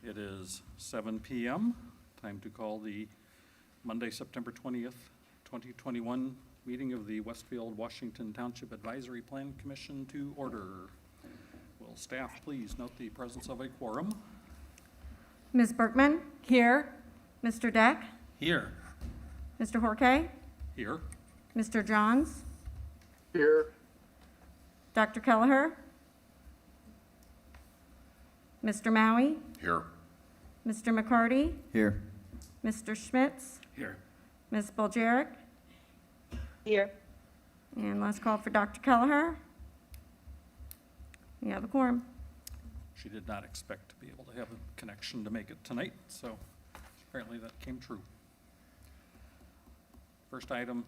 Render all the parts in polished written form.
It is 7 p.m. Time to call the Monday, September 20th, 2021 meeting of the Westfield, Washington Township Advisory Plan Commission to order. Will staff please note the presence of a quorum? Ms. Berkman? Here. Mr. Deck? Here. Mr. Horkay? Here. Mr. Johns? Here. Dr. Kelleher? Mr. Maui? Here. Mr. McCarty? Here. Mr. Schmitz? Here. Ms. Boljaric? Here. And last call for Dr. Kelleher. We have a quorum. She did not expect to be able to have a connection to make it tonight, so apparently that came true. First item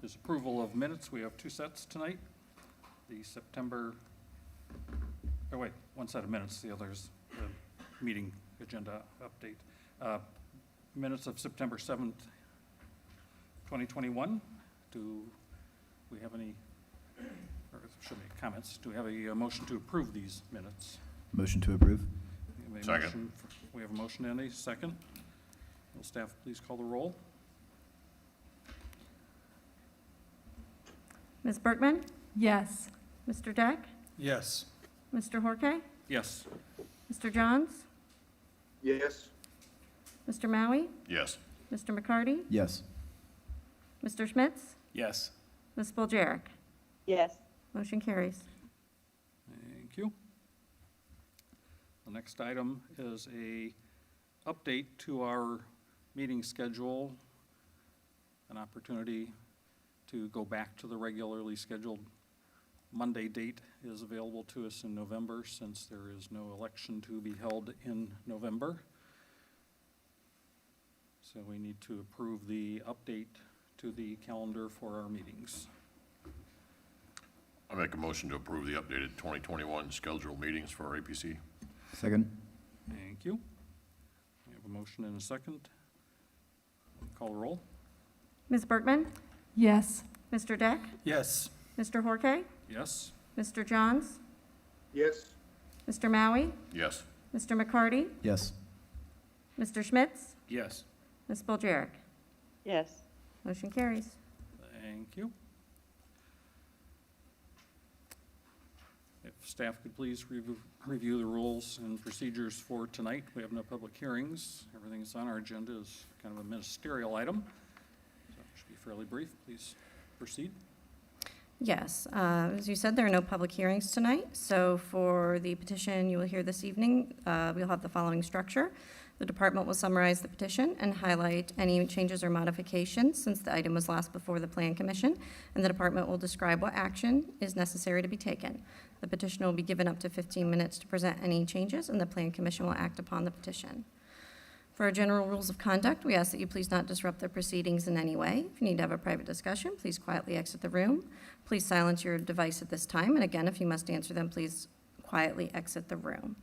is approval of minutes. We have two sets tonight. The September, oh wait, one set of minutes, the other is the meeting agenda update. Minutes of September 7th, 2021. Do we have any, or should we, comments? Do we have a motion to approve these minutes? Motion to approve. We have a Second. motion. We have a motion and a second. Will staff please call the roll? Ms. Berkman? Yes. Mr. Deck? Yes. Mr. Horkay? Yes. Mr. Johns? Yes. Mr. Maui? Yes. Mr. McCarty? Yes. Mr. Schmitz? Yes. Ms. Boljaric? Yes. Motion carries. Thank you. The next item is a update to our meeting schedule, an opportunity to go back to the regularly scheduled Monday date is available to us in November since there is no election to be held in November. So we need to approve the update to the calendar for our meetings. I make a motion to approve the updated 2021 scheduled meetings for our APC. Second. Thank you. We have a motion and a second. Call the roll. Ms. Berkman? Yes. Mr. Deck? Yes. Mr. Horkay? Yes. Mr. Johns? Yes. Mr. Maui? Yes. Mr. McCarty? Yes. Mr. Schmitz? Yes. Ms. Boljaric? Yes. Motion carries. Thank you. If staff could please review the rules and procedures for tonight. We have no public hearings. Everything that's on our agenda is kind of a ministerial item. So it should be fairly brief. Please proceed. Yes, as you said, there are no public hearings tonight. So for the petition you will hear this evening, we'll have the following structure. The department will summarize the petition and highlight any changes or modifications since the item was last before the Plan Commission, and the department will describe what action is necessary to be taken. The petitioner will be given up to 15 minutes to present any changes, and the Plan Commission will act upon the petition. For our general rules of conduct, we ask that you please not disrupt the proceedings in any way. If you need to have a private discussion, please quietly exit the room. Please silence your device at this time, and again, if you must answer them, please quietly exit the room.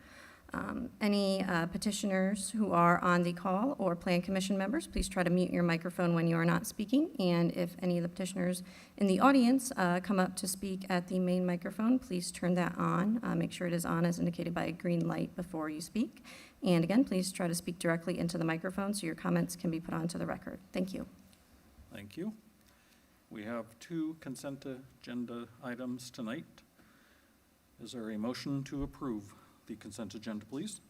Any petitioners who are on the call or Plan Commission members, please try to mute your microphone when you are not speaking. And if any of the petitioners in the audience come up to speak at the main microphone, please turn that on. Make sure it is on as indicated by a green light before you speak. And again, please try to speak directly into the microphone so your comments can be put onto the record. Thank you. Thank you. We have two consent agenda items tonight. Is there a motion to approve the consent agenda, please?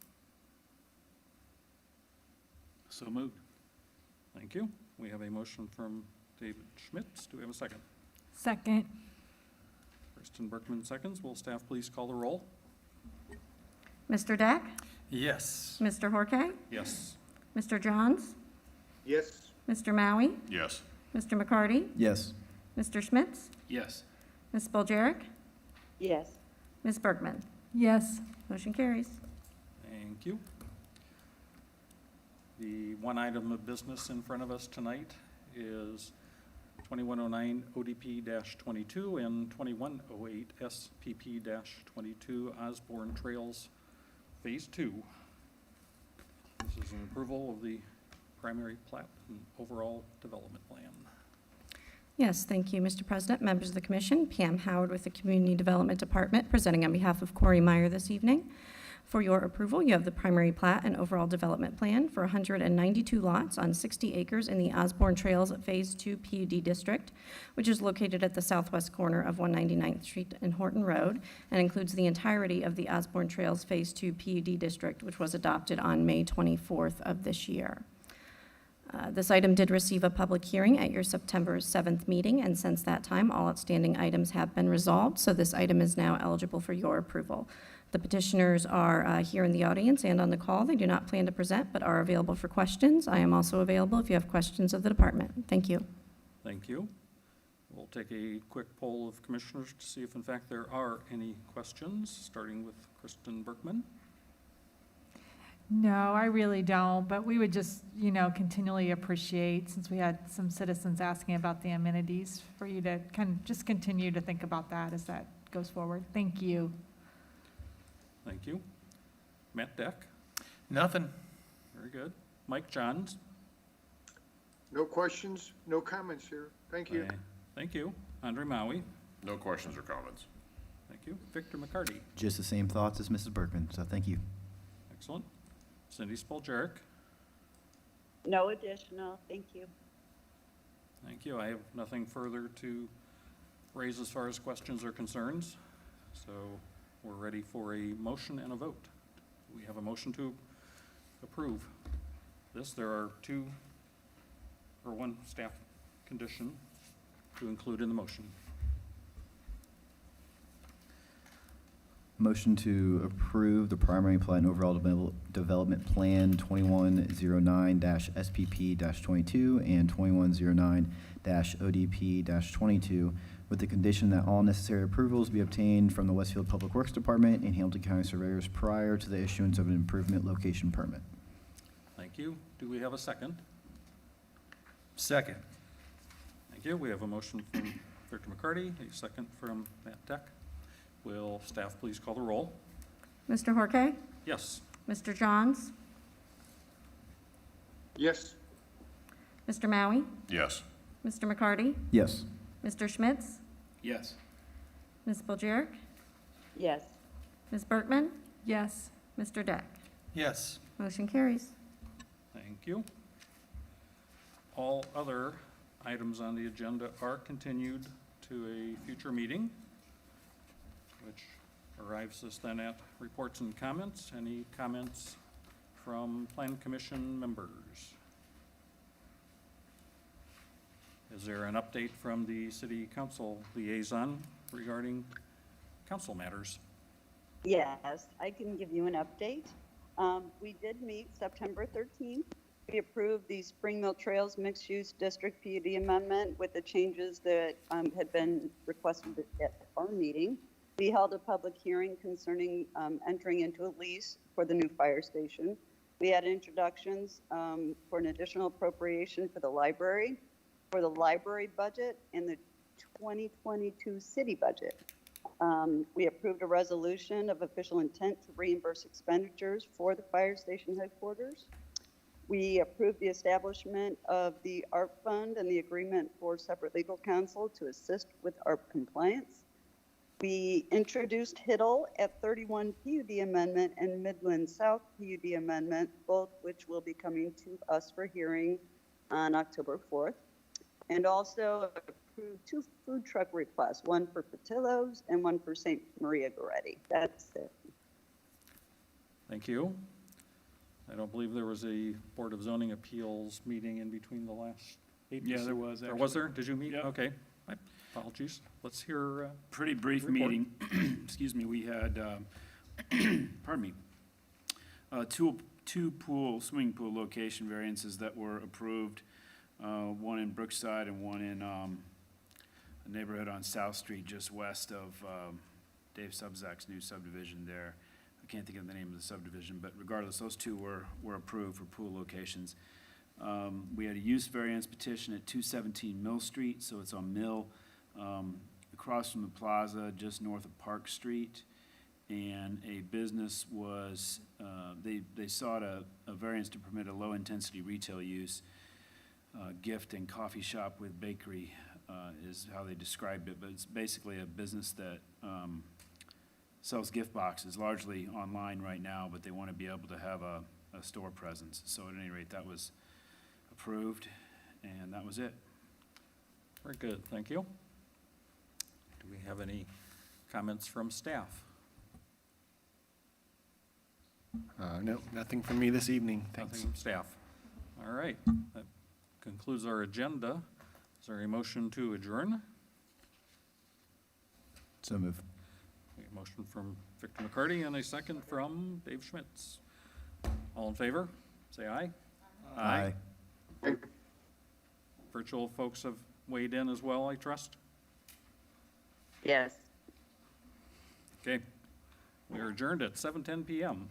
So moved. Thank you. We have a motion from David Schmitz. Do we have a second? Second. Kristen Berkman seconds. Will staff please call the roll? Mr. Deck? Yes. Mr. Horkay? Yes. Mr. Johns? Yes. Mr. Maui? Yes. Mr. McCarty? Yes. Mr. Schmitz? Yes. Ms. Boljaric? Yes. Ms. Berkman? Yes. Motion carries. Thank you. The one item of business in front of us tonight is 2109 ODP-22 and 2108 SPP-22 Osborne Trails Phase 2. This is an approval of the primary plat and overall development plan. Yes, thank you, Mr. President, members of the Commission. Pam Howard with the Community Development Department, presenting on behalf of Corey Meyer this evening. For your approval, you have the primary plat and overall development plan for 192 lots on 60 acres in the Osborne Trails Phase 2 PUD District, which is located at the southwest corner of 199th Street and Horton Road, and includes the entirety of the Osborne Trails Phase 2 PUD District, which was adopted on May 24th of this year. This item did receive a public hearing at your September 7th meeting, and since that time, all outstanding items have been resolved, so this item is now eligible for your approval. The petitioners are here in the audience and on the call. They do not plan to present, but are available for questions. I am also available if you have questions of the department. Thank you. Thank you. We'll take a quick poll of commissioners to see if in fact there are any questions, starting with Kristen Berkman. No, I really don't, but we would just, continually appreciate, since we had some citizens asking about the amenities, for you to kind of just continue to think about that as that goes forward. Thank you. Thank you. Matt Deck. Nothing. Very good. Mike Johns. No questions, no comments here. Thank you. Thank you. Andre Maui. No questions or comments. Thank you. Victor McCarty. Just the same thoughts as Mrs. Berkman, so thank you. Excellent. Cindy Spoljarek. No additional, thank you. Thank you. I have nothing further to raise as far as questions or concerns. So we're ready for a motion and a vote. We have a motion to approve this. There are one staff condition to include in the motion. Motion to approve the primary plat and overall development plan 2109-SPP-22 and 2109-ODP-22 with the condition that all necessary approvals be obtained from the Westfield Public Works Department and Hamilton County surveyors prior to the issuance of an improvement location permit. Thank you. Do we have a second? Second. Thank you. We have a motion from Victor McCarty, a second from Matt Deck. Will staff please call the roll? Mr. Horke? Yes. Mr. Johns? Yes, Mr. Maui? Yes. Mr. McCarty? Yes. Mr. Schmitz? Yes. Ms. Spiljerik? Yes, Ms. Berkman? Yes. Mr. Deck? Yes. Motion carries. Thank you. All other items on the agenda are continued to a future meeting, which arrives us then at reports and comments. Any comments from Plan Commission members? Is there an update from the City Council liaison regarding council matters? yes, I can give you an update. We did meet September 13th. We approved the Spring Mill Trails Mixed Use District PUD amendment with the changes that had been requested at our meeting. We held a public hearing concerning entering into a lease for the new fire station. We had introductions for an additional appropriation for the library budget, and the 2022 city budget. We approved a resolution of official intent to reimburse expenditures for the fire station headquarters. We approved the establishment of the ARP fund and the agreement for separate legal counsel to assist with ARP compliance. We introduced Hiddle at 31 PUD amendment and Midland South PUD amendment, both which will be coming to us for hearing on October 4th. And also approved 2 food truck requests, one for Patillo's and one for St. Maria Goretti. That's it. Thank you. I don't believe there was a Board of Zoning Appeals meeting in between the last 8. Yeah, there was, Or was actually. there? Did you meet? Yep. Okay. My apologies. Let's hear, Pretty brief Report. meeting. Excuse me, we had, pardon me, two swimming pool location variances that were approved, one in Brookside and one in a neighborhood on South Street, just west of Dave Subzak's new subdivision there. I can't think of the name of the subdivision, but regardless, those two were approved for pool locations. We had a use variance petition at 217 Mill Street, so it's on Mill, across from the plaza, just north of Park Street. And a business was, they sought a variance to permit a low-intensity retail use, gift and coffee shop with bakery is how they described it, but it's basically a business that sells gift boxes, largely online right now, but they want to be able to have a store presence. So at any rate, that was approved, and that was it. Very good, thank you. Do we have any comments from staff? No, nothing from me this evening. Nothing Thanks. from staff. All right, that concludes our agenda. Is there a motion to adjourn? So move. A motion from Victor McCarty and a second from Dave Schmitz. All in favor, say aye. Virtual folks have weighed in as well, I trust? Yes. Okay. We are adjourned at 7:10 PM.